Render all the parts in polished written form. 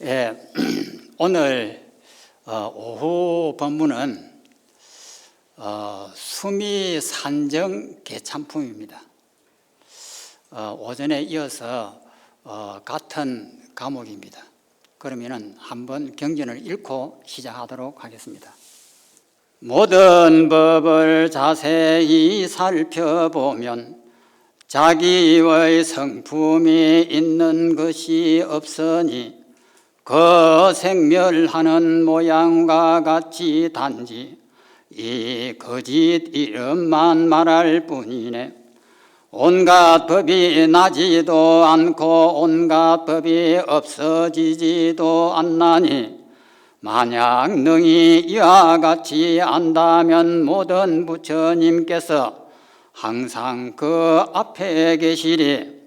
예, 오늘 오후 법문은 수미 산정 개참품입니다. 오전에 이어서 같은 과목입니다. 그러면은 한번 경전을 읽고 시작하도록 하겠습니다. 모든 법을 자세히 살펴보면 자기의 성품이 있는 것이 없으니 그 생멸하는 모양과 같이 단지 이 거짓 이름만 말할 뿐이네. 온갖 법이 나지도 않고 온갖 법이 없어지지도 않나니 만약 능히 이와 같이 안다면 모든 부처님께서 항상 그 앞에 계시리.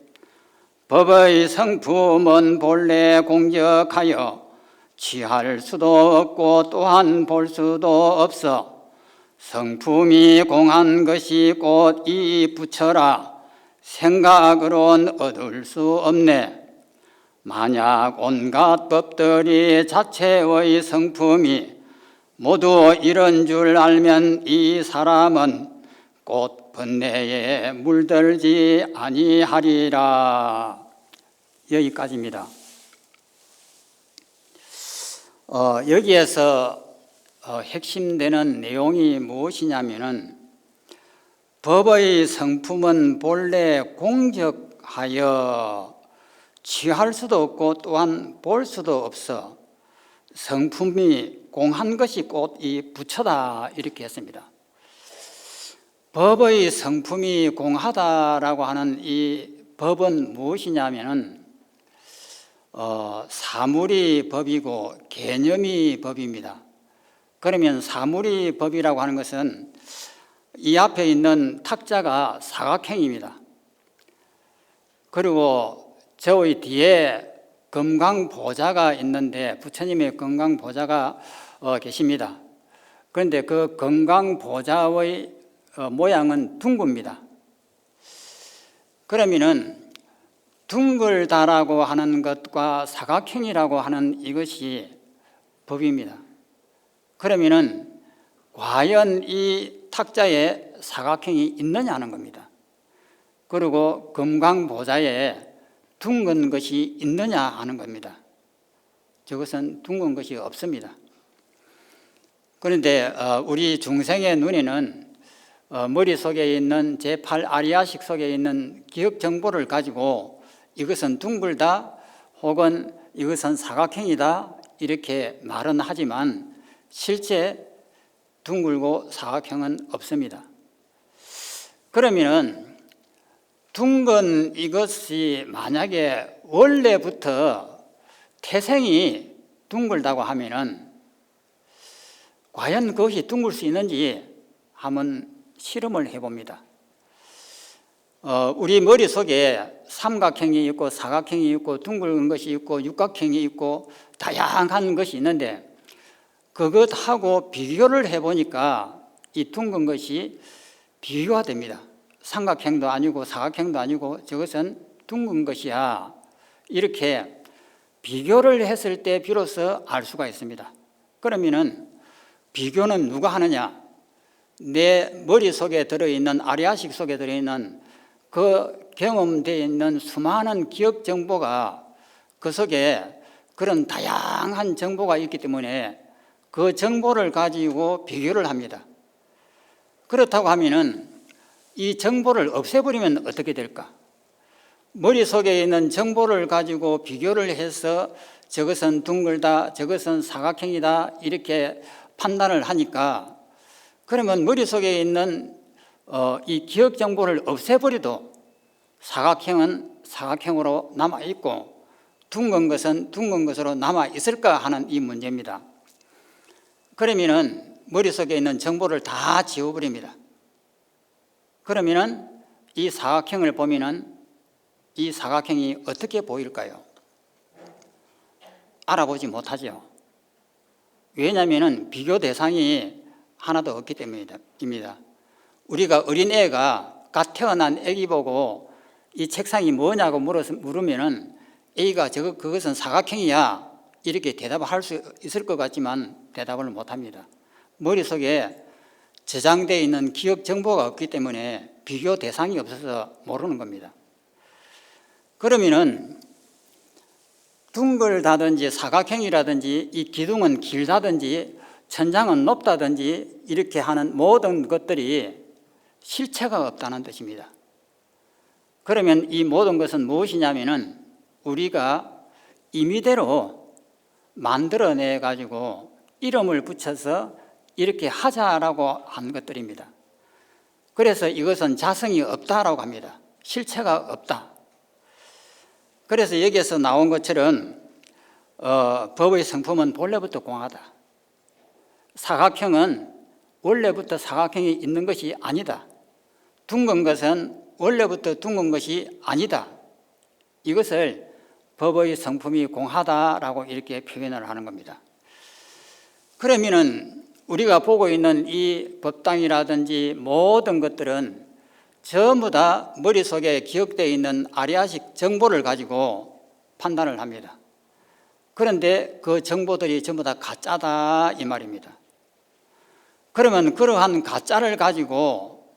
법의 성품은 본래 공적하여 취할 수도 없고 또한 볼 수도 없어 성품이 공한 것이 곧 이 부처라 생각으론 얻을 수 없네. 만약 온갖 법들이 자체의 성품이 모두 이런 줄 알면 이 사람은 곧 번뇌에 물들지 아니하리라. 여기까지입니다. 여기에서 핵심되는 내용이 무엇이냐면은 법의 성품은 본래 공적하여 취할 수도 없고 또한 볼 수도 없어 성품이 공한 것이 곧 이 부처다 이렇게 했습니다. 법의 성품이 공하다라고 하는 이 법은 무엇이냐면은 사물이 법이고 개념이 법입니다. 그러면 사물이 법이라고 하는 것은 이 앞에 있는 탁자가 사각형입니다. 그리고 저의 뒤에 금강보좌가 있는데 부처님의 금강보좌가 계십니다. 그런데 그 금강보좌의 모양은 둥굽니다. 그러면은 둥글다라고 하는 것과 사각형이라고 하는 이것이 법입니다. 그러면은 과연 이 탁자에 사각형이 있느냐 하는 겁니다. 그리고 금강보좌에 둥근 것이 있느냐 하는 겁니다. 저것은 둥근 것이 없습니다. 그런데 우리 중생의 눈에는 머릿속에 있는 제8아리아식 속에 있는 기억 정보를 가지고 이것은 둥글다 혹은 이것은 사각형이다 이렇게 말은 하지만 실제 둥글고 사각형은 없습니다. 그러면 둥근 이것이 만약에 원래부터 태생이 둥글다고 하면은 과연 그것이 둥글 수 있는지 한번 실험을 해봅니다. 우리 머릿속에 삼각형이 있고 사각형이 있고 둥근 것이 있고 육각형이 있고 다양한 것이 있는데 그것하고 비교를 해보니까 이 둥근 것이 비교가 됩니다. 삼각형도 아니고 사각형도 아니고 저것은 둥근 것이야. 이렇게 비교를 했을 때 비로소 알 수가 있습니다. 그러면은 비교는 누가 하느냐? 내 머릿속에 들어있는 아리아식 속에 들어있는 그 경험되어 있는 수많은 기억 정보가 그 속에 그런 다양한 정보가 있기 때문에 그 정보를 가지고 비교를 합니다. 그렇다고 하면은 이 정보를 없애버리면 어떻게 될까? 머릿속에 있는 정보를 가지고 비교를 해서 저것은 둥글다, 저것은 사각형이다 이렇게 판단을 하니까 그러면 머릿속에 있는 이 기억 정보를 없애버려도 사각형은 사각형으로 남아있고 둥근 것은 둥근 것으로 남아있을까 하는 이 문제입니다. 그러면은 머릿속에 있는 정보를 다 지워버립니다. 그러면은 이 사각형을 보면은 이 사각형이 어떻게 보일까요? 알아보지 못하죠. 왜냐하면은 비교 대상이 하나도 없기 때문입니다. 우리가 어린애가 갓 태어난 애기 보고 이 책상이 뭐냐고 물으면은 애기가 그것은 사각형이야 이렇게 대답을 할 수 있을 것 같지만 대답을 못합니다. 머릿속에 저장되어 있는 기억 정보가 없기 때문에 비교 대상이 없어서 모르는 겁니다. 그러면은 둥글다든지 사각형이라든지 이 기둥은 길다든지 천장은 높다든지 이렇게 하는 모든 것들이 실체가 없다는 뜻입니다. 그러면 이 모든 것은 무엇이냐면은 우리가 임의대로 만들어내 가지고 이름을 붙여서 이렇게 하자라고 한 것들입니다. 그래서 이것은 자성이 없다라고 합니다. 실체가 없다. 그래서 여기에서 나온 것처럼 법의 성품은 본래부터 공하다. 사각형은 원래부터 사각형이 있는 것이 아니다. 둥근 것은 원래부터 둥근 것이 아니다. 이것을 법의 성품이 공하다라고 이렇게 표현을 하는 겁니다. 그러면은 우리가 보고 있는 이 법당이라든지 모든 것들은 전부 다 머릿속에 기억되어 있는 아리아식 정보를 가지고 판단을 합니다. 그런데 그 정보들이 전부 다 가짜다 이 말입니다. 그러면 그러한 가짜를 가지고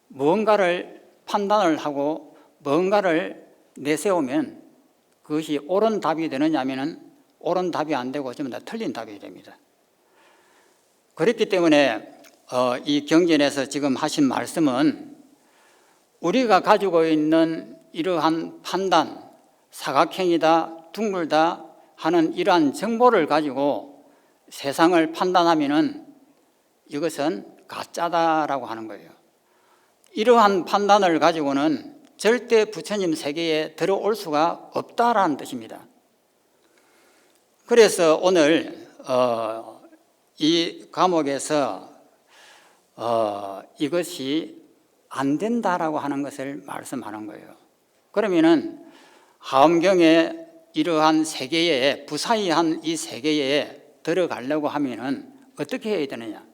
뭔가를 판단을 하고 뭔가를 내세우면 그것이 옳은 답이 되느냐 하면 옳은 답이 안 되고 전부 다 틀린 답이 됩니다. 그렇기 때문에 이 경전에서 지금 하신 말씀은 우리가 가지고 있는 이러한 판단, 사각형이다, 둥글다 하는 이러한 정보를 가지고 세상을 판단하면은 이것은 가짜다라고 하는 거예요. 이러한 판단을 가지고는 절대 부처님 세계에 들어올 수가 없다라는 뜻입니다. 그래서 오늘 이 과목에서 이것이 안 된다라고 하는 것을 말씀하는 거예요. 그러면은 하엄경의 이러한 세계에 부사이한 이 세계에 들어가려고 하면은 어떻게 해야 되느냐?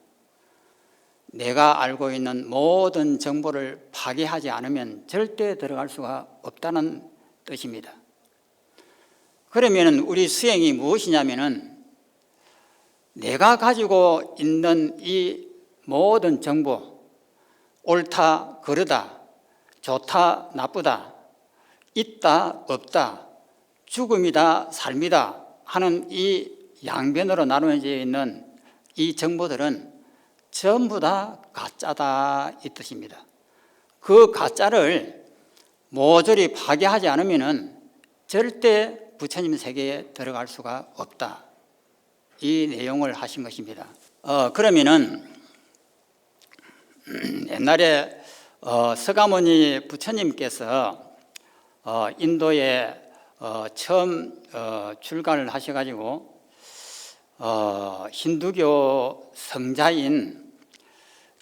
내가 알고 있는 모든 정보를 파괴하지 않으면 절대 들어갈 수가 없다는 뜻입니다. 그러면은 우리 수행이 무엇이냐면은 내가 가지고 있는 이 모든 정보, 옳다, 그르다, 좋다, 나쁘다, 있다, 없다, 죽음이다, 삶이다 하는 이 양변으로 나누어져 있는 이 정보들은 전부 다 가짜다 이 뜻입니다. 그 가짜를 모조리 파괴하지 않으면 절대 부처님 세계에 들어갈 수가 없다. 이 내용을 하신 것입니다. 그러면은 옛날에 서가모니 부처님께서 인도에 처음 출가를 하셔가지고 힌두교 성자인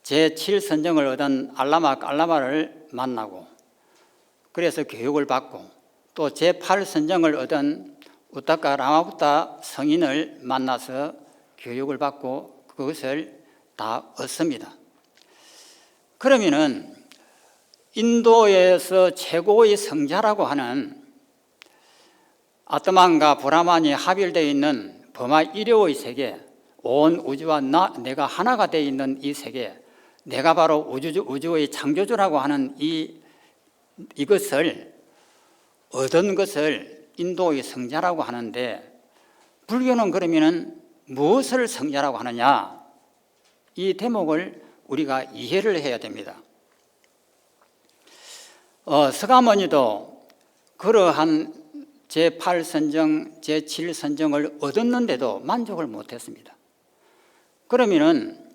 제7선정을 얻은 알라마를 만나고 그래서 교육을 받고 또 제8선정을 얻은 우타카 라마부타 성인을 만나서 교육을 받고 그것을 다 얻습니다. 그러면은 인도에서 최고의 성자라고 하는 아트만과 브라만이 합일되어 있는 범하 일요의 세계, 온 우주와 내가 하나가 되어 있는 이 세계, 내가 바로 우주의 창조주라고 하는 이것을 얻은 것을 인도의 성자라고 하는데 불교는 그러면은 무엇을 성자라고 하느냐? 이 대목을 우리가 이해를 해야 됩니다. 서가모니도 그러한 제8선정, 제7선정을 얻었는데도 만족을 못했습니다. 그러면은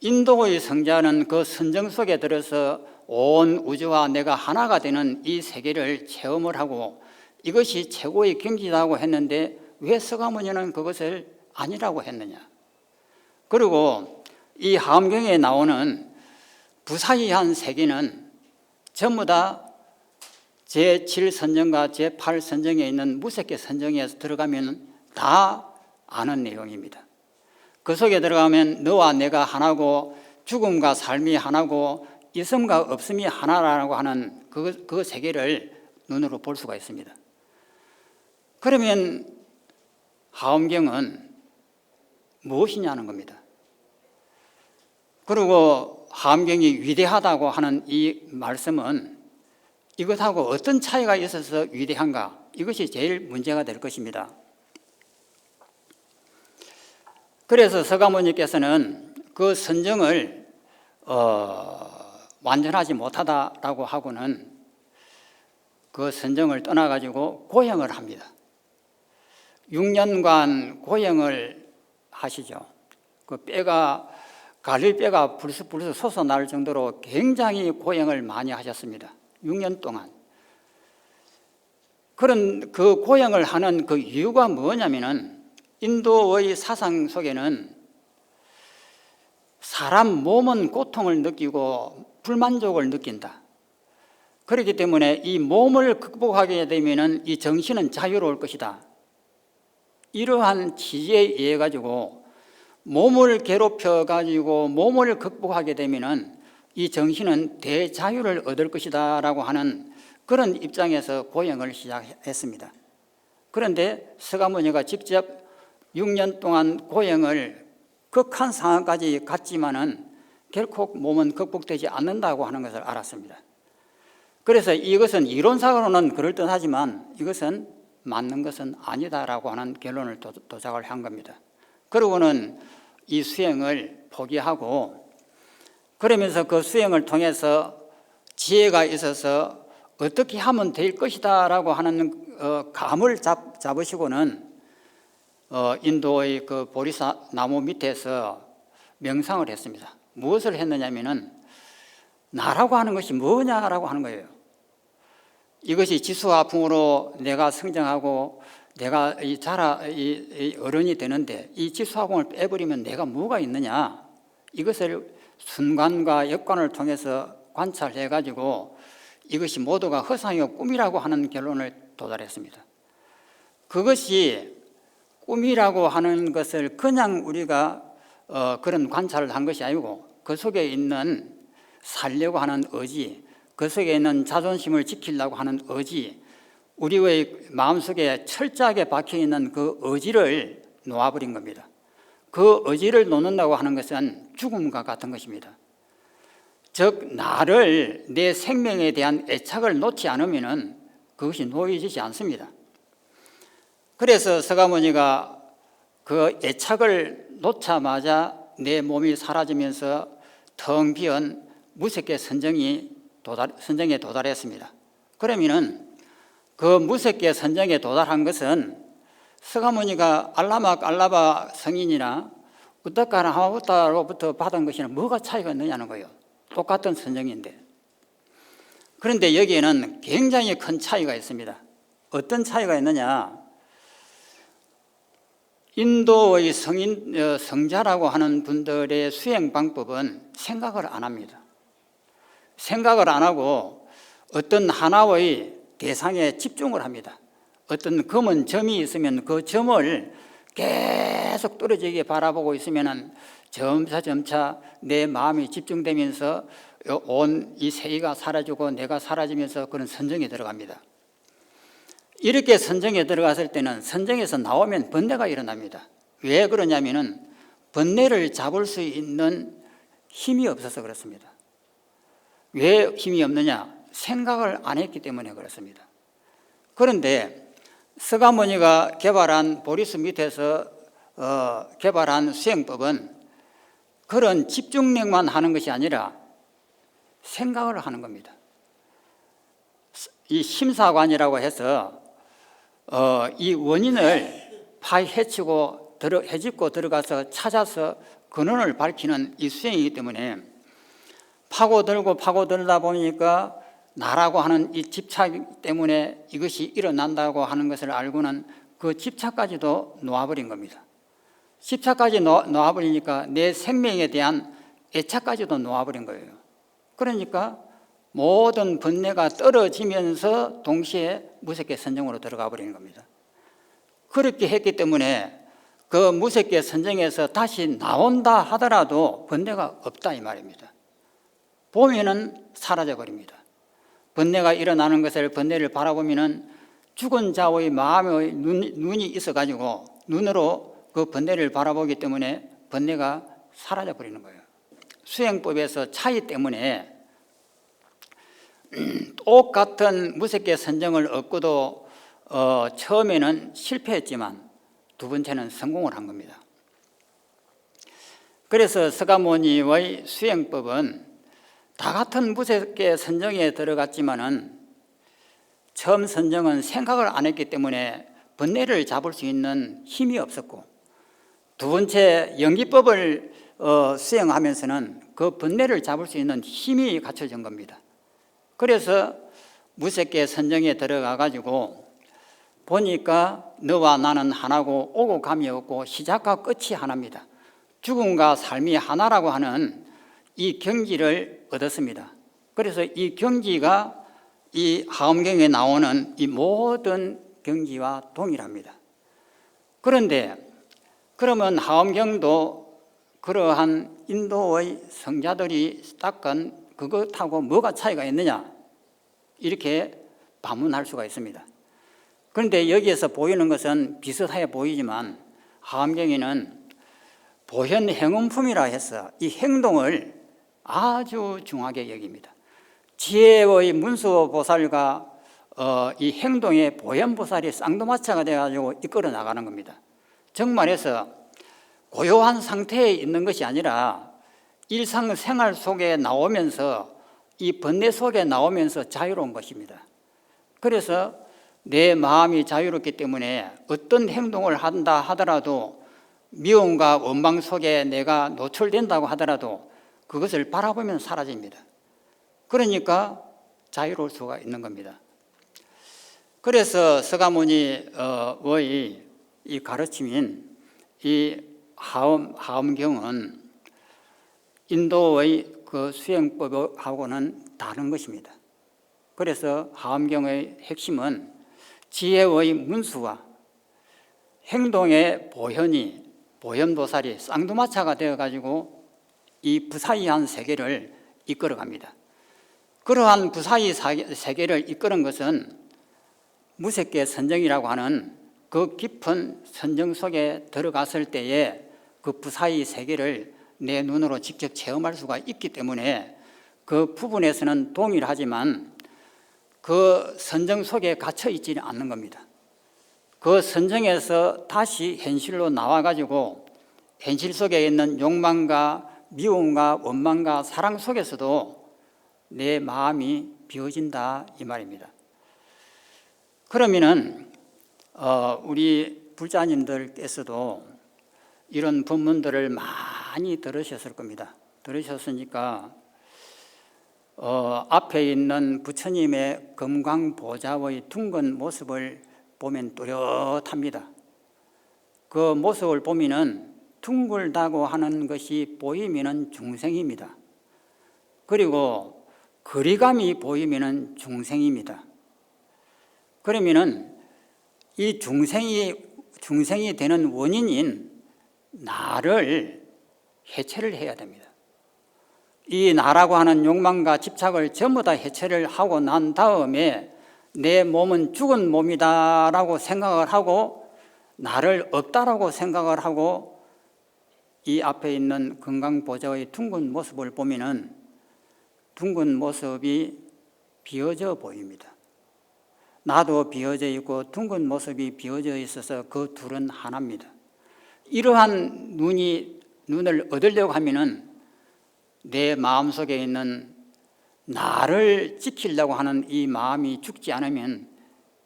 인도의 성자는 그 선정 속에 들어서 온 우주와 내가 하나가 되는 이 세계를 체험을 하고 이것이 최고의 경지라고 했는데 왜 서가모니는 그것을 아니라고 했느냐? 그리고 이 하엄경에 나오는 부사이한 세계는 전부 다 제7선정과 제8선정에 있는 무색계 선정에 들어가면 다 아는 내용입니다. 그 속에 들어가면 너와 내가 하나고 죽음과 삶이 하나고 있음과 없음이 하나라고 하는 그 세계를 눈으로 볼 수가 있습니다. 그러면 하엄경은 무엇이냐는 겁니다. 그리고 하엄경이 위대하다고 하는 이 말씀은 이것하고 어떤 차이가 있어서 위대한가? 이것이 제일 문제가 될 것입니다. 그래서 서가모니께서는 그 선정을 완전하지 못하다라고 하고는 그 선정을 떠나가지고 고행을 합니다. 6년간 고행을 하시죠. 그 뼈가 갈릴 뼈가 불쑥불쑥 솟아날 정도로 굉장히 고행을 많이 하셨습니다. 6년 동안. 그런 그 고행을 하는 그 이유가 뭐냐면은 인도의 사상 속에는 사람 몸은 고통을 느끼고 불만족을 느낀다. 그렇기 때문에 이 몸을 극복하게 되면은 이 정신은 자유로울 것이다. 이러한 지혜에 의해 가지고 몸을 괴롭혀 가지고 몸을 극복하게 되면은 이 정신은 대자유를 얻을 것이다라고 하는 그런 입장에서 고행을 시작했습니다. 그런데 서가모니가 직접 6년 동안 고행을 극한 상황까지 갔지만은 결코 몸은 극복되지 않는다고 하는 것을 알았습니다. 그래서 이것은 이론상으로는 그럴듯하지만 이것은 맞는 것은 아니다라고 하는 결론을 도착을 한 겁니다. 그러고는 이 수행을 포기하고 그러면서 그 수행을 통해서 지혜가 있어서 어떻게 하면 될 것이다라고 하는 감을 잡으시고는 인도의 그 보리사 나무 밑에서 명상을 했습니다. 무엇을 했느냐면은 나라고 하는 것이 뭐냐라고 하는 거예요. 이것이 지수화풍으로 내가 성장하고 내가 이 어른이 되는데 이 지수화풍을 빼버리면 내가 뭐가 있느냐, 이것을 순관과 역관을 통해서 관찰해 가지고 이것이 모두가 허상이고 꿈이라고 하는 결론을 도달했습니다. 그것이 꿈이라고 하는 것을 그냥 우리가 그런 관찰을 한 것이 아니고 그 속에 있는 살려고 하는 의지, 그 속에 있는 자존심을 지키려고 하는 의지, 우리의 마음속에 철저하게 박혀있는 그 의지를 놓아버린 겁니다. 그 의지를 놓는다고 하는 것은 죽음과 같은 것입니다. 즉 나를, 내 생명에 대한 애착을 놓지 않으면 그것이 놓여지지 않습니다. 그래서 서가모니가 그 애착을 놓자마자 내 몸이 사라지면서 텅 비은 무색계 선정에 도달했습니다. 그러면은 그 무색계 선정에 도달한 것은 서가모니가 알라바 성인이나 우타카나 하마부타로부터 받은 것이나 뭐가 차이가 있느냐는 거예요. 똑같은 선정인데. 그런데 여기에는 굉장히 큰 차이가 있습니다. 어떤 차이가 있느냐? 인도의 성자라고 하는 분들의 수행 방법은 생각을 안 합니다. 생각을 안 하고 어떤 하나의 대상에 집중을 합니다. 어떤 검은 점이 있으면 그 점을 계속 떨어지게 바라보고 있으면 점차 내 마음이 집중되면서 온 이 세계가 사라지고 내가 사라지면서 그런 선정에 들어갑니다. 이렇게 선정에 들어갔을 때는 선정에서 나오면 번뇌가 일어납니다. 왜 그러냐면은 번뇌를 잡을 수 있는 힘이 없어서 그렇습니다. 왜 힘이 없느냐? 생각을 안 했기 때문에 그렇습니다. 그런데 서가모니가 개발한 보리수 밑에서 개발한 수행법은 그런 집중력만 하는 것이 아니라 생각을 하는 겁니다. 이 심사관이라고 해서 이 원인을 파헤치고 헤집고 들어가서 찾아서 근원을 밝히는 이 수행이기 때문에 파고들다 보니까 나라고 하는 이 집착 때문에 이것이 일어난다고 하는 것을 알고는 그 집착까지도 놓아버린 겁니다. 집착까지 놓아버리니까 내 생명에 대한 애착까지도 놓아버린 거예요. 그러니까 모든 번뇌가 떨어지면서 동시에 무색계 선정으로 들어가 버리는 겁니다. 그렇게 했기 때문에 그 무색계 선정에서 다시 나온다 하더라도 번뇌가 없다 이 말입니다. 보면은 사라져 버립니다. 번뇌가 일어나는 것을 번뇌를 바라보면은 죽은 자의 마음의 눈이 있어가지고 눈으로 그 번뇌를 바라보기 때문에 번뇌가 사라져 버리는 거예요. 수행법에서 차이 때문에 똑같은 무색계 선정을 얻고도 처음에는 실패했지만 두 번째는 성공을 한 겁니다. 그래서 서가모니의 수행법은 다 같은 무색계 선정에 들어갔지만은 처음 선정은 생각을 안 했기 때문에 번뇌를 잡을 수 있는 힘이 없었고, 두 번째 연기법을 수행하면서는 그 번뇌를 잡을 수 있는 힘이 갖춰진 겁니다. 그래서 무색계 선정에 들어가 가지고 보니까 너와 나는 하나고 오고 감이 없고 시작과 끝이 하나입니다. 죽음과 삶이 하나라고 하는 이 경지를 얻었습니다. 그래서 이 경지가 이 하엄경에 나오는 이 모든 경지와 동일합니다. 그런데 그러면 하엄경도 그러한 인도의 성자들이 닦은 그것하고 뭐가 차이가 있느냐, 이렇게 반문할 수가 있습니다. 그런데 여기에서 보이는 것은 비슷하게 보이지만 하엄경에는 보현행음품이라 해서 이 행동을 아주 중하게 여깁니다. 지혜의 문수보살과 이 행동의 보현보살이 쌍두마차가 되어가지고 이끌어 나가는 겁니다. 정말해서 고요한 상태에 있는 것이 아니라 일상생활 속에 나오면서 이 번뇌 속에 나오면서 자유로운 것입니다. 그래서 내 마음이 자유롭기 때문에 어떤 행동을 한다 하더라도 미움과 원망 속에 내가 노출된다고 하더라도 그것을 바라보면 사라집니다. 그러니까 자유로울 수가 있는 겁니다. 그래서 서가모니의 이 가르침인 이 하엄경은 인도의 그 수행법하고는 다른 것입니다. 그래서 하엄경의 핵심은 지혜의 문수와 행동의 보현보살이 쌍두마차가 되어가지고 이 부사이한 세계를 이끌어갑니다. 그러한 부사이 세계를 이끄는 것은 무색계 선정이라고 하는 그 깊은 선정 속에 들어갔을 때에 그 부사이 세계를 내 눈으로 직접 체험할 수가 있기 때문에 그 부분에서는 동일하지만 그 선정 속에 갇혀 있지는 않는 겁니다. 그 선정에서 다시 현실로 나와가지고 현실 속에 있는 욕망과 미움과 원망과 사랑 속에서도 내 마음이 비워진다, 이 말입니다. 그러면은 우리 불자님들께서도 이런 법문들을 많이 들으셨을 겁니다. 들으셨으니까 앞에 있는 부처님의 금강보좌의 둥근 모습을 보면 또렷합니다. 그 모습을 보면은 둥글다고 하는 것이 보이면은 중생입니다. 그리고 거리감이 보이면은 중생입니다. 그러면은 이 중생이 되는 원인인 나를 해체를 해야 됩니다. 이 나라고 하는 욕망과 집착을 전부 다 해체를 하고 난 다음에 내 몸은 죽은 몸이다라고 생각을 하고 나를 없다라고 생각을 하고 이 앞에 있는 금강보좌의 둥근 모습을 보면은 둥근 모습이 비어져 보입니다. 나도 비어져 있고 둥근 모습이 비어져 있어서 그 둘은 하나입니다. 이러한 눈을 얻으려고 하면은 내 마음속에 있는 나를 지키려고 하는 이 마음이 죽지 않으면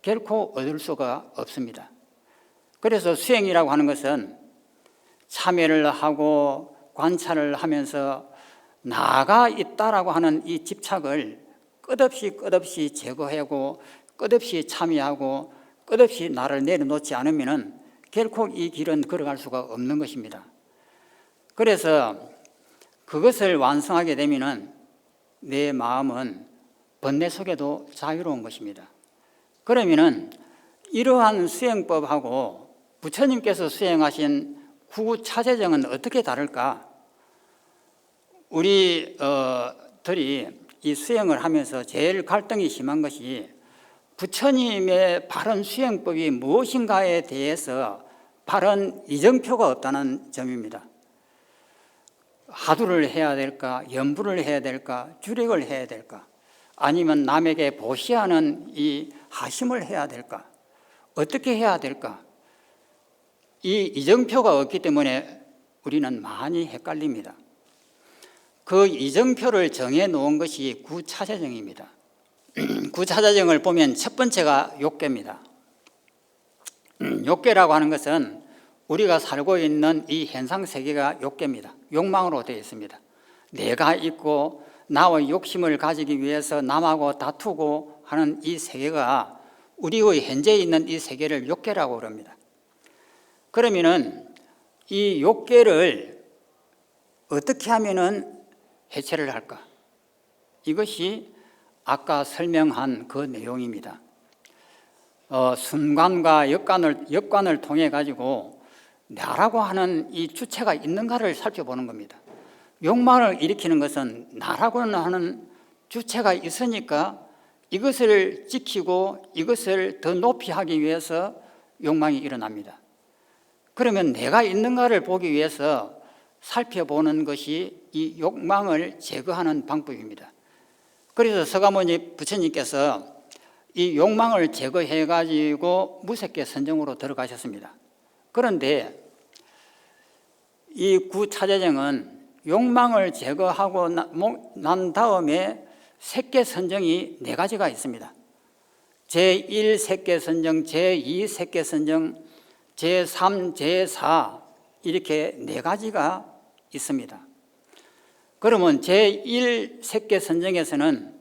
결코 얻을 수가 없습니다. 그래서 수행이라고 하는 것은 참여를 하고 관찰을 하면서 나가 있다라고 하는 이 집착을 끝없이 제거하고 끝없이 참여하고 끝없이 나를 내려놓지 않으면 결코 이 길은 걸어갈 수가 없는 것입니다. 그래서 그것을 완성하게 되면 내 마음은 번뇌 속에도 자유로운 것입니다. 그러면 이러한 수행법하고 부처님께서 수행하신 구구차재정은 어떻게 다를까? 우리들이 이 수행을 하면서 제일 갈등이 심한 것이 부처님의 바른 수행법이 무엇인가에 대해서 바른 이정표가 없다는 점입니다. 하두를 해야 될까, 연부를 해야 될까, 주력을 해야 될까, 아니면 남에게 보시하는 이 하심을 해야 될까, 어떻게 해야 될까? 이 이정표가 없기 때문에 우리는 많이 헷갈립니다. 그 이정표를 정해 놓은 것이 구차재정입니다. 구차재정을 보면 첫 번째가 욕계입니다. 욕계라고 하는 것은 우리가 살고 있는 이 현상 세계가 욕계입니다. 욕망으로 되어 있습니다. 내가 있고 나의 욕심을 가지기 위해서 남하고 다투고 하는 이 세계가 우리의 현재 있는 이 세계를 욕계라고 그럽니다. 그러면은 이 욕계를 어떻게 하면은 해체를 할까? 이것이 아까 설명한 그 내용입니다. 순관과 역관을 통해 가지고 나라고 하는 이 주체가 있는가를 살펴보는 겁니다. 욕망을 일으키는 것은 나라고 하는 주체가 있으니까 이것을 지키고 이것을 더 높이 하기 위해서 욕망이 일어납니다. 그러면 내가 있는가를 보기 위해서 살펴보는 것이 이 욕망을 제거하는 방법입니다. 그래서 서가모니 부처님께서 이 욕망을 제거해 가지고 무색계 선정으로 들어가셨습니다. 그런데 이 구차재정은 욕망을 제거하고 난 다음에 색계 선정이 4가지가 있습니다. 제1 색계 선정, 제2 색계 선정, 제3, 제4 이렇게 4가지가 있습니다. 그러면 제1 색계 선정에서는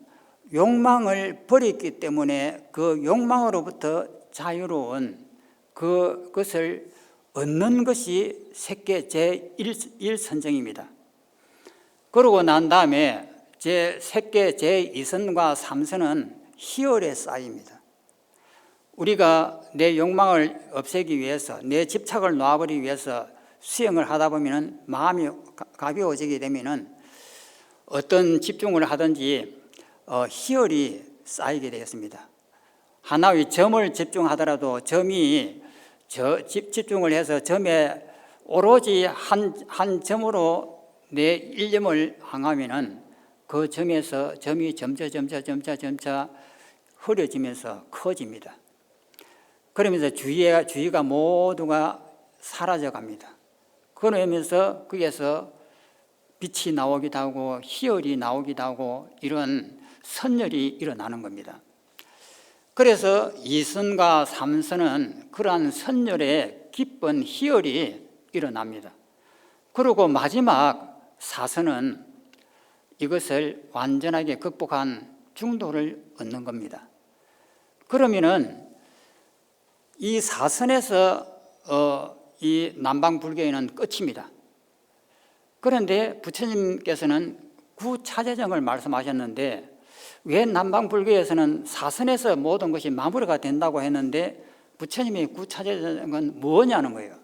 욕망을 버렸기 때문에 그 욕망으로부터 자유로운 그것을 얻는 것이 색계 제1 선정입니다. 그러고 난 다음에 색계 제2선과 3선은 희열에 쌓입니다. 우리가 내 욕망을 없애기 위해서, 내 집착을 놓아버리기 위해서 수행을 하다 보면 마음이 가벼워지게 되면 어떤 집중을 하든지 희열이 쌓이게 되겠습니다. 하나의 점을 집중하더라도 점이 집중을 해서 점에 오로지 한 점으로 내 일념을 향하면은 그 점에서 점이 점차 흐려지면서 커집니다. 그러면서 주의가 모두가 사라져 갑니다. 그러면서 거기에서 빛이 나오기도 하고 희열이 나오기도 하고 이런 선열이 일어나는 겁니다. 그래서 2선과 3선은 그러한 선열의 기쁜 희열이 일어납니다. 그리고 마지막 4선은 이것을 완전하게 극복한 중도를 얻는 겁니다. 그러면은 이 4선에서 이 남방불교에는 끝입니다. 그런데 부처님께서는 구차재정을 말씀하셨는데 왜 남방불교에서는 4선에서 모든 것이 마무리가 된다고 했는데 부처님의 구차재정은 뭐냐는 거예요.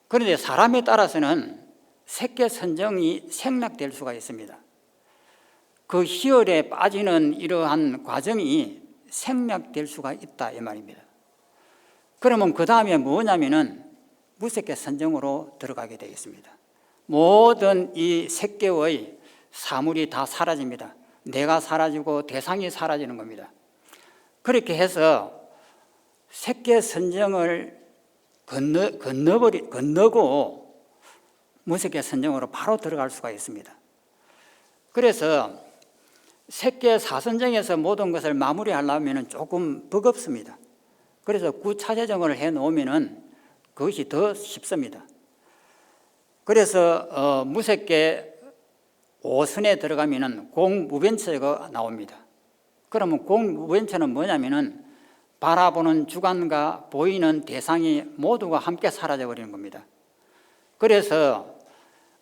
그런데 사람에 따라서는 색계 선정이 생략될 수가 있습니다. 그 희열에 빠지는 이러한 과정이 생략될 수가 있다 이 말입니다. 그러면 그 다음에 뭐냐면은 무색계 선정으로 들어가게 되겠습니다. 모든 이 색계의 사물이 다 사라집니다. 내가 사라지고 대상이 사라지는 겁니다. 그렇게 해서 색계 선정을 건너고 무색계 선정으로 바로 들어갈 수가 있습니다. 그래서 색계 사선정에서 모든 것을 마무리하려면 조금 버겁습니다. 그래서 구차재정을 해놓으면 그것이 더 쉽습니다. 그래서 무색계 5선에 들어가면 공무변처가 나옵니다. 그러면 공무변처는 뭐냐면은 바라보는 주관과 보이는 대상이 모두가 함께 사라져버리는 겁니다. 그래서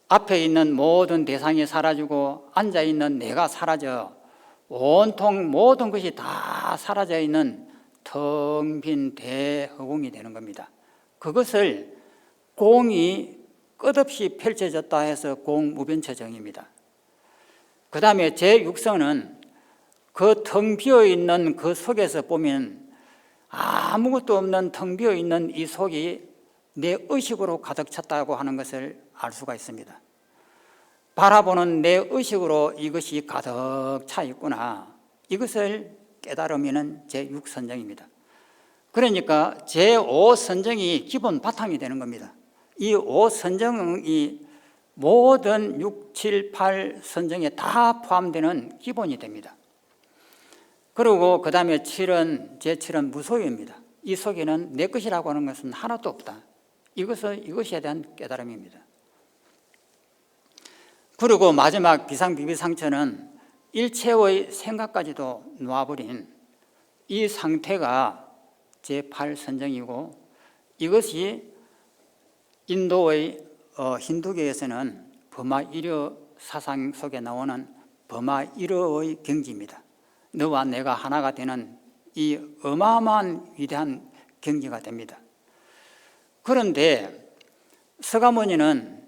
앞에 있는 모든 대상이 사라지고 앉아있는 내가 사라져 온통 모든 것이 다 사라져 있는 텅 빈 대허공이 되는 겁니다. 그것을 공이 끝없이 펼쳐졌다 해서 공무변처정입니다. 그 다음에 제6선은 그 텅 비어있는 그 속에서 보면 아무것도 없는 텅 비어 있는 이 속이 내 의식으로 가득 찼다고 하는 것을 알 수가 있습니다. 바라보는 내 의식으로 이것이 가득 차 있구나, 이것을 깨달으면 제6선정입니다. 그러니까 제5선정이 기본 바탕이 되는 겁니다. 이 5선정이 모든 6, 7, 8선정에 다 포함되는 기본이 됩니다. 그리고 그 다음에 7은 제7은 무소유입니다. 이 속에는 내 것이라고 하는 것은 하나도 없다. 이것에 대한 깨달음입니다. 그리고 마지막 비상비비상처는 일체의 생각까지도 놓아버린 이 상태가 제8선정이고, 이것이 인도의 힌두교에서는 버마이르 사상 속에 나오는 버마이르의 경지입니다. 너와 내가 하나가 되는 이 어마어마한 위대한 경지가 됩니다. 그런데 서가모니는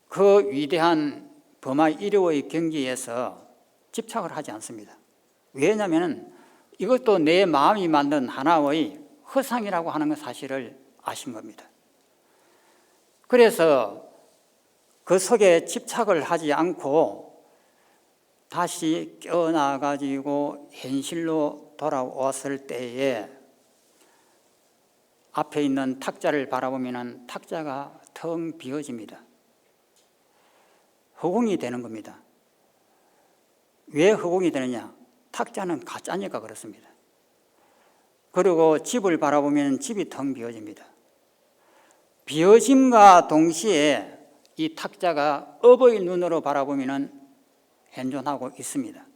그 위대한 버마이르의 경지에서 집착을 하지 않습니다. 왜냐하면 이것도 내 마음이 만든 하나의 허상이라고 하는 사실을 아신 겁니다. 그래서 그 속에 집착을 하지 않고 다시 깨어나가지고 현실로 돌아왔을 때에 앞에 있는 탁자를 바라보면 탁자가 텅 비어집니다. 허공이 되는 겁니다. 왜 허공이 되느냐? 탁자는 가짜니까 그렇습니다. 그리고 집을 바라보면 집이 텅 비어집니다. 비어짐과 동시에 이 탁자가 업의 눈으로 바라보면 현존하고 있습니다.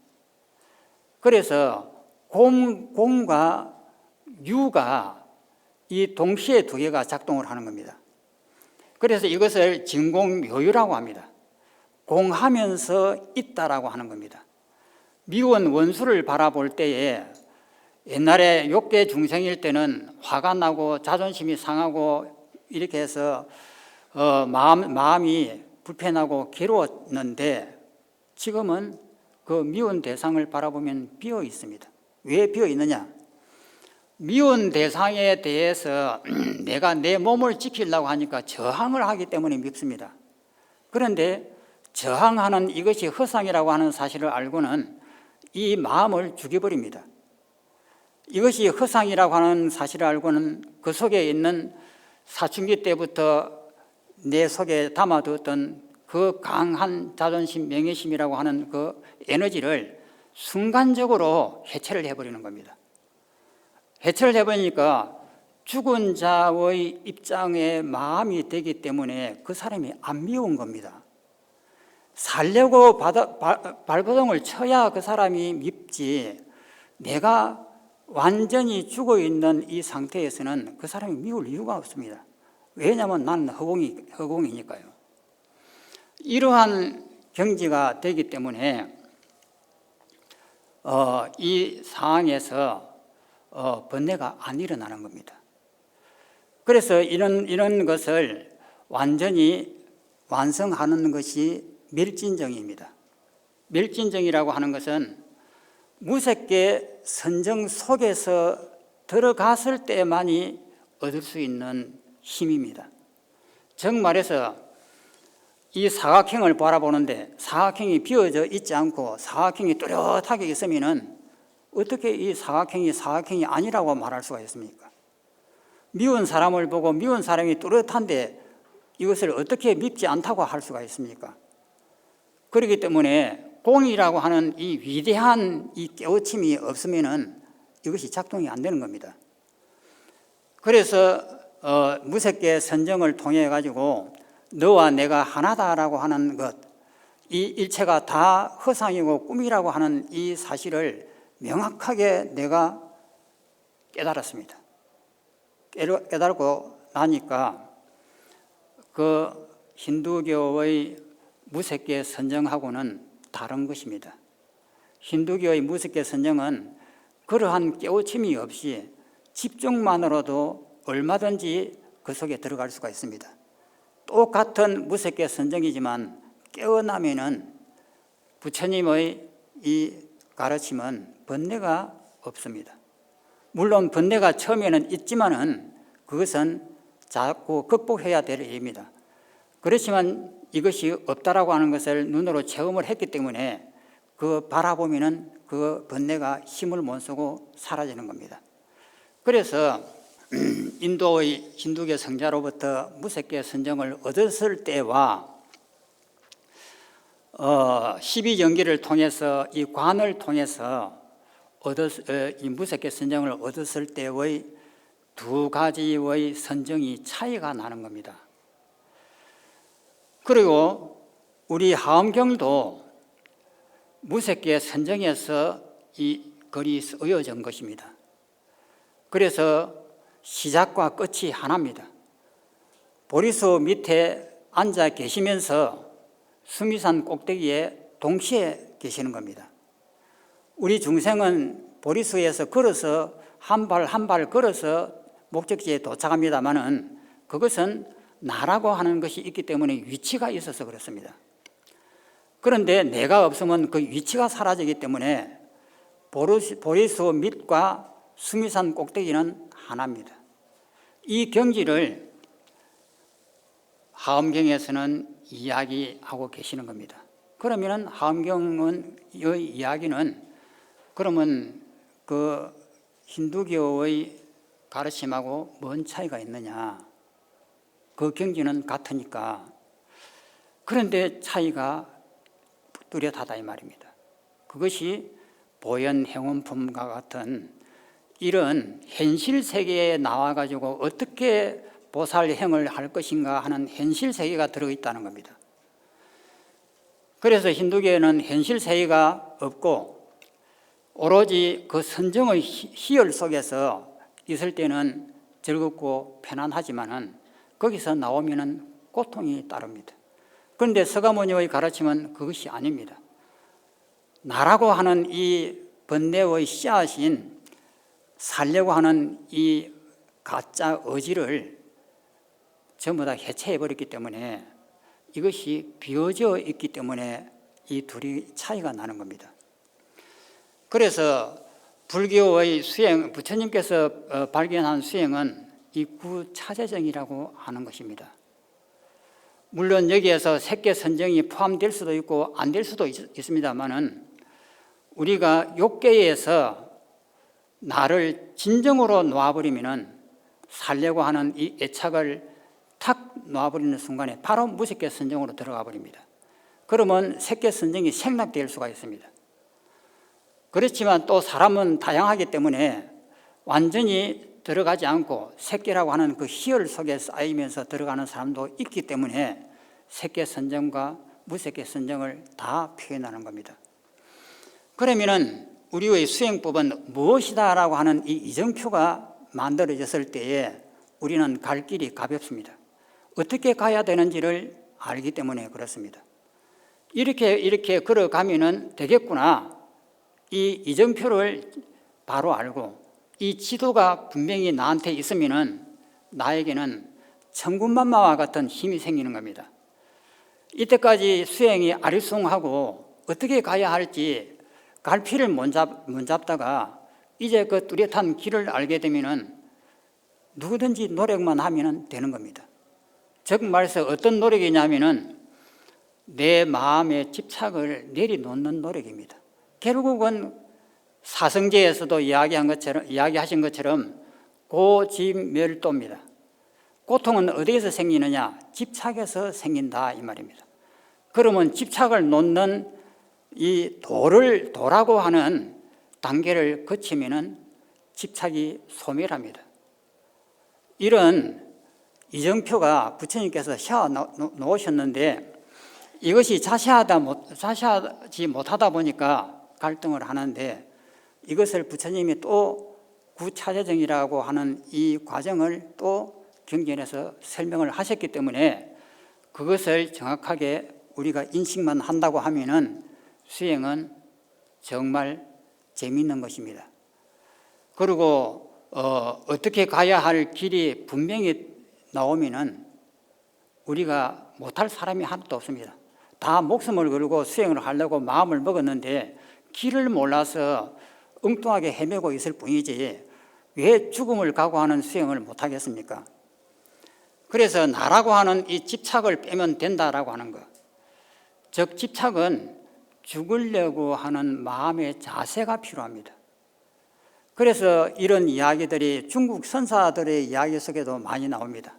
그래서 공과 유가 이 동시에 두 개가 작동을 하는 겁니다. 그래서 이것을 진공묘유라고 합니다. 공하면서 있다라고 하는 겁니다. 미운 원수를 바라볼 때에 옛날에 욕계 중생일 때는 화가 나고 자존심이 상하고 이렇게 해서 마음이 불편하고 괴로웠는데, 지금은 그 미운 대상을 바라보면 비어 있습니다. 왜 비어 있느냐? 미운 대상에 대해서 내가 내 몸을 지키려고 하니까 저항을 하기 때문에 밉습니다. 그런데 저항하는 이것이 허상이라고 하는 사실을 알고는 이 마음을 죽여버립니다. 이것이 허상이라고 하는 사실을 알고는 그 속에 있는 사춘기 때부터 내 속에 담아두었던 그 강한 자존심, 명예심이라고 하는 그 에너지를 순간적으로 해체를 해버리는 겁니다. 해체를 해버리니까 죽은 자의 입장에 마음이 되기 때문에 그 사람이 안 미운 겁니다. 살려고 발버둥을 쳐야 그 사람이 밉지, 내가 완전히 죽어있는 이 상태에서는 그 사람이 미울 이유가 없습니다. 왜냐하면 나는 허공이니까요. 이러한 경지가 되기 때문에 이 상황에서 번뇌가 안 일어나는 겁니다. 그래서 이런 것을 완전히 완성하는 것이 멸진정입니다. 멸진정이라고 하는 것은 무색계 선정 속에서 들어갔을 때만이 얻을 수 있는 힘입니다. 즉 말해서 이 사각형을 바라보는데 사각형이 비어져 있지 않고 사각형이 뚜렷하게 있으면 어떻게 이 사각형이 아니라고 말할 수가 있습니까? 미운 사람을 보고 미운 사람이 뚜렷한데 이것을 어떻게 밉지 않다고 할 수가 있습니까? 그렇기 때문에 공이라고 하는 이 위대한 이 깨우침이 없으면은 이것이 작동이 안 되는 겁니다. 그래서 무색계 선정을 통해 가지고 너와 내가 하나다라고 하는 것, 이 일체가 다 허상이고 꿈이라고 하는 이 사실을 명확하게 내가 깨달았습니다. 깨달고 나니까 그 힌두교의 무색계 선정하고는 다른 것입니다. 힌두교의 무색계 선정은 그러한 깨우침이 없이 집중만으로도 얼마든지 그 속에 들어갈 수가 있습니다. 똑같은 무색계 선정이지만 깨어나면은 부처님의 이 가르침은 번뇌가 없습니다. 물론 번뇌가 처음에는 있지만은 그것은 자꾸 극복해야 될 일입니다. 그렇지만 이것이 없다라고 하는 것을 눈으로 체험을 했기 때문에 그 바라보면은 그 번뇌가 힘을 못 쓰고 사라지는 겁니다. 그래서 인도의 힌두교 성자로부터 무색계 선정을 얻었을 때와 12정기를 통해서 이 관을 통해서 이 무색계 선정을 얻었을 때의 두 가지의 선정이 차이가 나는 겁니다. 그리고 우리 하엄경도 무색계 선정에서 이 글이 쓰여진 것입니다. 그래서 시작과 끝이 하나입니다. 보리수 밑에 앉아 계시면서 수미산 꼭대기에 동시에 계시는 겁니다. 우리 중생은 보리수에서 걸어서 한 발 한 발 걸어서 목적지에 도착합니다마는 그것은 나라고 하는 것이 있기 때문에 위치가 있어서 그렇습니다. 그런데 내가 없으면 그 위치가 사라지기 때문에 보리수 밑과 수미산 꼭대기는 하나입니다. 이 경지를 하엄경에서는 이야기하고 계시는 겁니다. 그러면 하엄경의 이야기는 그러면 그 힌두교의 가르침하고 뭔 차이가 있느냐? 그 경지는 같으니까. 그런데 차이가 뚜렷하다 이 말입니다. 그것이 보현행원품과 같은 이런 현실 세계에 나와가지고 어떻게 보살행을 할 것인가 하는 현실 세계가 들어있다는 겁니다. 그래서 힌두교에는 현실 세계가 없고 오로지 그 선정의 희열 속에서 있을 때는 즐겁고 편안하지만은 거기서 나오면은 고통이 따릅니다. 그런데 서가모니의 가르침은 그것이 아닙니다. 나라고 하는 이 번뇌의 씨앗인 살려고 하는 이 가짜 의지를 전부 다 해체해버렸기 때문에 이것이 비어져 있기 때문에 이 둘이 차이가 나는 겁니다. 그래서 불교의 수행, 부처님께서 발견한 수행은 이 구차재정이라고 하는 것입니다. 물론 여기에서 색계 선정이 포함될 수도 있고 안 될 수도 있습니다만은 우리가 욕계에서 나를 진정으로 놓아버리면은 살려고 하는 이 애착을 탁 놓아버리는 순간에 바로 무색계 선정으로 들어가 버립니다. 그러면 색계 선정이 생략될 수가 있습니다. 그렇지만 또 사람은 다양하기 때문에 완전히 들어가지 않고 색계라고 하는 그 희열 속에 쌓이면서 들어가는 사람도 있기 때문에 색계 선정과 무색계 선정을 다 표현하는 겁니다. 그러면은 우리의 수행법은 무엇이다라고 하는 이 이정표가 만들어졌을 때에 우리는 갈 길이 가볍습니다. 어떻게 가야 되는지를 알기 때문에 그렇습니다. 이렇게 걸어가면은 되겠구나. 이 이정표를 바로 알고 이 지도가 분명히 나한테 있으면은 나에게는 천군만마와 같은 힘이 생기는 겁니다. 이때까지 수행이 아리송하고 어떻게 가야 할지 갈피를 못 잡다가 이제 그 뚜렷한 길을 알게 되면은 누구든지 노력만 하면 되는 겁니다. 즉 말해서 어떤 노력이냐면은 내 마음의 집착을 내려놓는 노력입니다. 결국은 사성제에서도 이야기하신 것처럼 고집멸도입니다. 고통은 어디에서 생기느냐? 집착에서 생긴다 이 말입니다. 그러면 집착을 놓는 이 도라고 하는 단계를 거치면은 집착이 소멸합니다. 이런 이정표가 부처님께서 세워 놓으셨는데 이것이 자세하지 못하다 보니까 갈등을 하는데 이것을 부처님이 또 구차재정이라고 하는 이 과정을 또 경전에서 설명을 하셨기 때문에 그것을 정확하게 우리가 인식만 한다고 하면은 수행은 정말 재미있는 것입니다. 그리고 어떻게 가야 할 길이 분명히 나오면은 우리가 못할 사람이 하나도 없습니다. 다 목숨을 걸고 수행을 하려고 마음을 먹었는데 길을 몰라서 엉뚱하게 헤매고 있을 뿐이지 왜 죽음을 각오하는 수행을 못하겠습니까? 그래서 나라고 하는 이 집착을 빼면 된다라고 하는 것. 즉 집착은 죽으려고 하는 마음의 자세가 필요합니다. 그래서 이런 이야기들이 중국 선사들의 이야기 속에도 많이 나옵니다.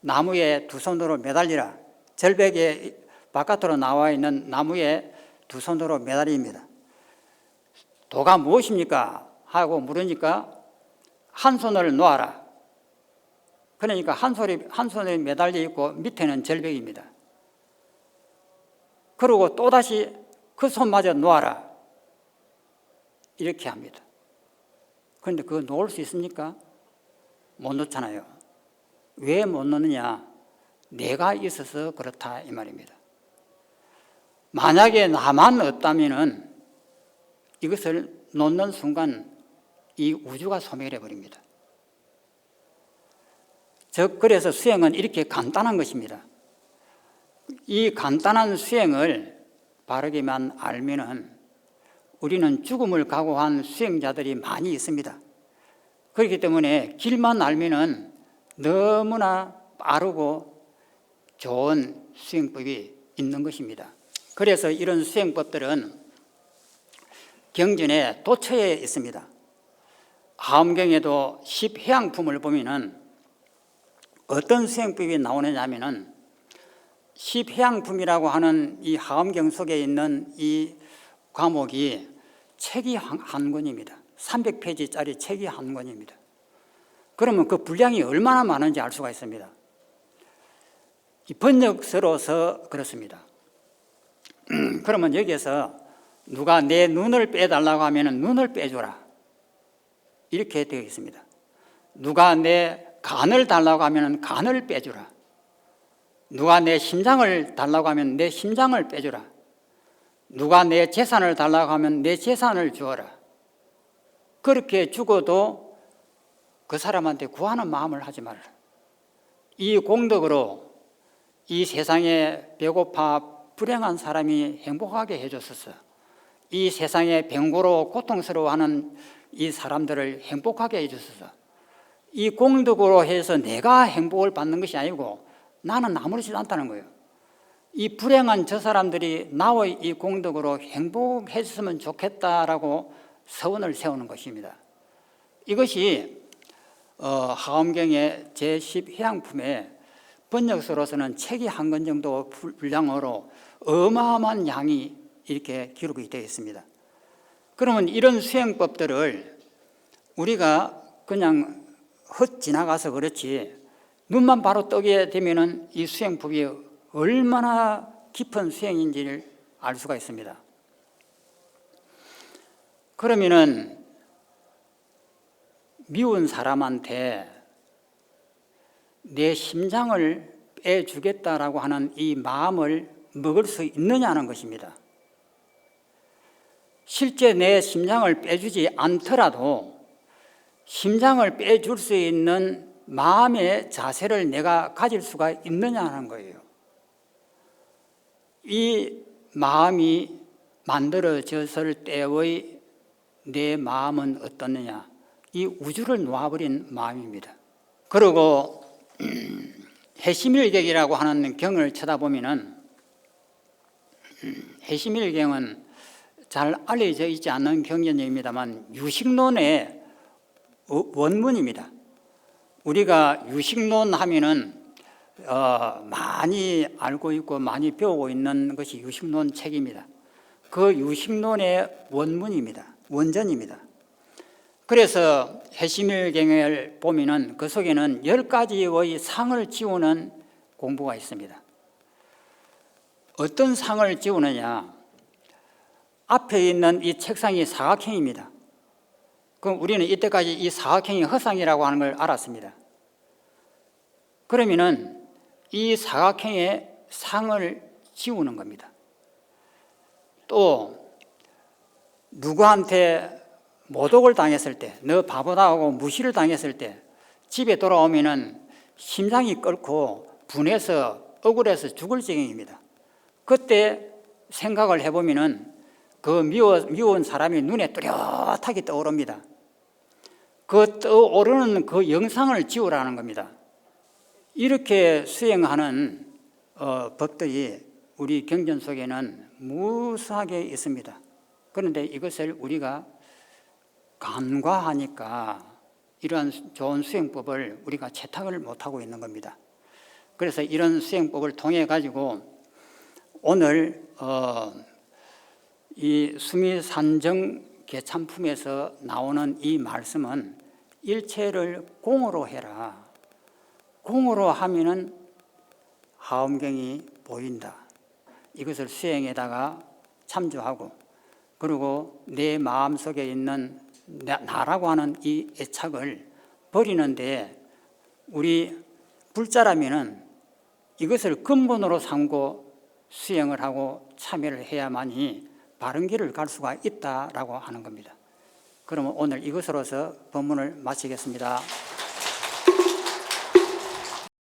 나무에 두 손으로 매달리라. 절벽에 바깥으로 나와 있는 나무에 두 손으로 매달립니다. 도가 무엇입니까? 하고 물으니까 한 손을 놓아라. 그러니까 한 손에 매달려 있고 밑에는 절벽입니다. 그리고 또다시 그 손마저 놓아라. 이렇게 합니다. 그런데 그거 놓을 수 있습니까? 못 놓잖아요. 왜 못 놓느냐? 내가 있어서 그렇다 이 말입니다. 만약에 나만 없다면은 이것을 놓는 순간 이 우주가 소멸해 버립니다. 즉 그래서 수행은 이렇게 간단한 것입니다. 이 간단한 수행을 바르게만 알면은 우리는 죽음을 각오한 수행자들이 많이 있습니다. 그렇기 때문에 길만 알면은 너무나 빠르고 좋은 수행법이 있는 것입니다. 그래서 이런 수행법들은 경전에 도처에 있습니다. 하엄경에도 10해양품을 보면은 어떤 수행법이 나오느냐 하면은 10해양품이라고 하는 이 하엄경 속에 있는 이 과목이 책이 한 권입니다. 300페이지짜리 책이 한 권입니다. 그러면 그 분량이 얼마나 많은지 알 수가 있습니다. 이 번역서로서 그렇습니다. 그러면 여기에서 누가 내 눈을 빼달라고 하면 눈을 빼줘라. 이렇게 되어 있습니다. 누가 내 간을 달라고 하면 간을 빼주라. 누가 내 심장을 달라고 하면 내 심장을 빼주라. 누가 내 재산을 달라고 하면 내 재산을 주어라. 그렇게 죽어도 그 사람한테 구하는 마음을 하지 말라. 이 공덕으로 이 세상에 배고파 불행한 사람이 행복하게 해줬었어. 이 세상에 병고로 고통스러워하는 이 사람들을 행복하게 해줬었어. 이 공덕으로 해서 내가 행복을 받는 것이 아니고 나는 아무렇지도 않다는 거예요. 이 불행한 저 사람들이 나의 이 공덕으로 행복했으면 좋겠다라고 서원을 세우는 것입니다. 이것이 하엄경의 제10해양품에 번역서로서는 책이 한 권 정도 분량으로 어마어마한 양이 이렇게 기록이 되어 있습니다. 그러면 이런 수행법들을 우리가 그냥 헛 지나가서 그렇지 눈만 바로 뜨게 되면은 이 수행법이 얼마나 깊은 수행인지를 알 수가 있습니다. 그러면은 미운 사람한테 내 심장을 빼주겠다라고 하는 이 마음을 먹을 수 있느냐는 것입니다. 실제 내 심장을 빼주지 않더라도 심장을 빼줄 수 있는 마음의 자세를 내가 가질 수가 있느냐는 거예요. 이 마음이 만들어졌을 때의 내 마음은 어떻느냐? 이 우주를 놓아버린 마음입니다. 그리고 해심일경이라고 하는 경을 쳐다보면은 해심일경은 잘 알려져 있지 않는 경전입니다만 유식론의 원문입니다. 우리가 유식론 하면은 많이 알고 있고 많이 배우고 있는 것이 유식론 책입니다. 그 유식론의 원문입니다. 원전입니다. 그래서 해심일경을 보면은 그 속에는 10가지의 상을 지우는 공부가 있습니다. 어떤 상을 지우느냐? 앞에 있는 이 책상이 사각형입니다. 그럼 우리는 이때까지 이 사각형이 허상이라고 하는 걸 알았습니다. 그러면은 이 사각형의 상을 지우는 겁니다. 또 누구한테 모독을 당했을 때, 너 바보다 하고 무시를 당했을 때 집에 돌아오면은 심장이 끓고 분해서 억울해서 죽을 지경입니다. 그때 생각을 해보면은 그 미운 사람이 눈에 뚜렷하게 떠오릅니다. 그 떠오르는 그 영상을 지우라는 겁니다. 이렇게 수행하는 법들이 우리 경전 속에는 무수하게 있습니다. 그런데 이것을 우리가 간과하니까 이러한 좋은 수행법을 우리가 채택을 못하고 있는 겁니다. 그래서 이런 수행법을 통해 가지고 오늘 이 수미산정 개참품에서 나오는 이 말씀은 일체를 공으로 해라. 공으로 하면은 하엄경이 보인다. 이것을 수행에다가 참조하고, 그리고 내 마음속에 있는 나라고 하는 이 애착을 버리는데, 우리 불자라면은 이것을 근본으로 삼고 수행을 하고 참여를 해야만이 바른 길을 갈 수가 있다라고 하는 겁니다. 그러면 오늘 이것으로서 법문을 마치겠습니다.